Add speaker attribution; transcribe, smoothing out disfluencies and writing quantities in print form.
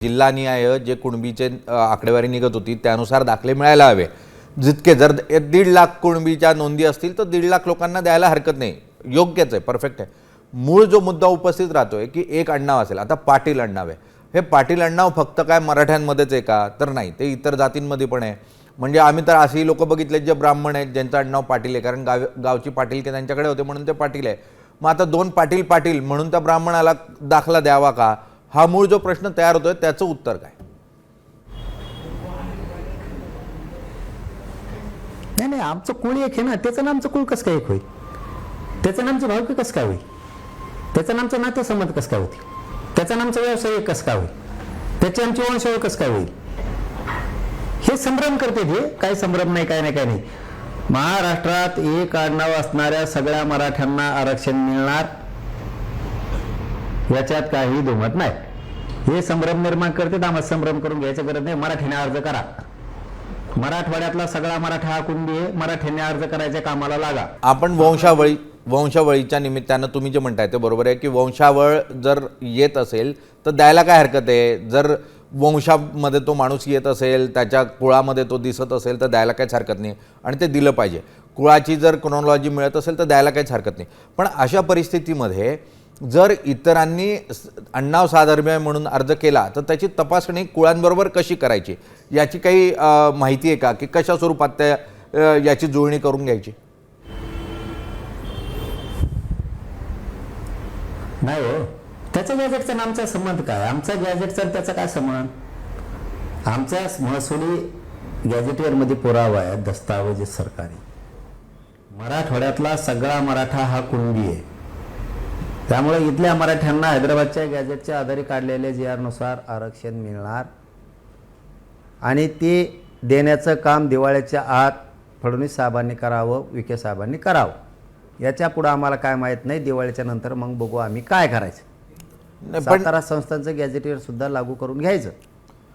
Speaker 1: जिल्हानिहाय जे कुणबीचे आकडेवारी निघत होती त्यानुसार दाखले मिळायला हवे. जितके जर 1.5 लाख कुणबीच्या नोंदी असतील तर 1.5 लाख लोकांना द्यायला हरकत नाही. योग्यच आहे, परफेक्ट आहे. मूळ जो मुद्दा उपस्थित राहतोय की एक आडनाव असेल. आता पाटील आडनाव आहे. हे पाटील आडनाव फक्त काय मराठ्यांमध्येच आहे का? तर नाही, ते इतर जातींमध्ये पण आहे. म्हणजे आम्ही तर असेही लोक बघितले जे ब्राह्मण आहेत ज्यांचं आडनाव पाटील आहे, कारण गावची पाटील की त्यांच्याकडे होते म्हणून ते पाटील आहे. मग आता 2 पाटील पाटील म्हणून त्या ब्राह्मणाला दाखला द्यावा का? हा मूळ जो प्रश्न तयार होतोय त्याचं उत्तर काय?
Speaker 2: नाही, आमचं कुळ एक आहे ना, त्याचं नामचं कुळ कसं काय एक होईल? त्याचं नामचं भावकी कसं काय होईल? त्याचं नामचं नातेसंबंध कसं काय होतील? त्याचा नामचा व्यवसाय एक कसं काय होईल? त्याची आमची वंशावळ कसं काय होईल? हे संभ्रम करते. हे काय संभ्रम नाही, काय नाही. महाराष्ट्रात एक आडनाव असणाऱ्या सगळ्या मराठ्यांना आरक्षण मिळणार याच्यात काही दुमत नाही. हे संभ्रम निर्माण करते. आम्हाला संभ्रम करून घ्यायची गरज नाही. मराठीने अर्ज करा. मराठवाड्यातला सगळा मराठा हा कुणबी आहे. मराठीने अर्ज करायच्या कामाला लागा.
Speaker 1: आपण वंशावळीच्या निमित्तानं तुम्ही जे म्हणताय ते बरोबर आहे की वंशावळ जर येत असेल तर द्यायला काय हरकत आहे? जर वंशामध्ये तो माणूस येत असेल, त्याच्या कुळामध्ये तो दिसत असेल तर द्यायला काहीच हरकत नाही आणि ते दिलं पाहिजे. कुळाची जर क्रोनॉलॉजी मिळत असेल तर द्यायला काहीच हरकत नाही. पण अशा परिस्थितीमध्ये जर इतरांनी आडनाव साधर्म्य म्हणून अर्ज केला तर त्याची तपासणी कुळांबरोबर कशी करायची याची काही माहिती आहे का? की कशा स्वरूपात याची जुळणी करून घ्यायची?
Speaker 2: नाही हो, त्याचा गॅजेटचा आमचा संबंध काय? आमचा गॅजेटचा त्याचा काय संबंध? आमच्या महसुली गॅजेटियरमध्ये पुरावा आहे, दस्तावेज सरकारी. मराठवाड्यातला सगळा मराठा हा कुणबी आहे. त्यामुळे इथल्या मराठ्यांना हैदराबादच्या गॅजेटच्या आधारे काढलेल्या जी आरनुसार आरक्षण मिळणार आणि ते देण्याचं काम दिवाळीच्या आत फडणवीस साहेबांनी करावं, विखे साहेबांनी करावं. याच्या पुढे आम्हाला काय माहीत नाही. दिवाळीच्या नंतर मग बघू आम्ही काय करायचं. सातारा संस्थांचं गॅजेटियर सुद्धा लागू करून घ्यायचं.